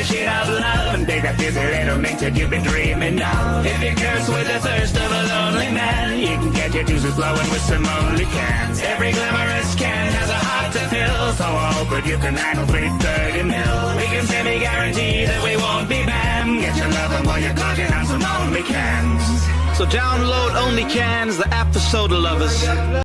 shit of love and take that busy little mix that you've been dreaming of. If you curse with the thirst of a lonely man, you can get your juices flowing with some only cans. Every glamorous can has a heart to fill, so I hope that you can handle 330 mil. We can semi-guarantee that we won't be banned. Get your lovin' while you're clocking on some only cans. So download Only Cans, the app for soda lovers.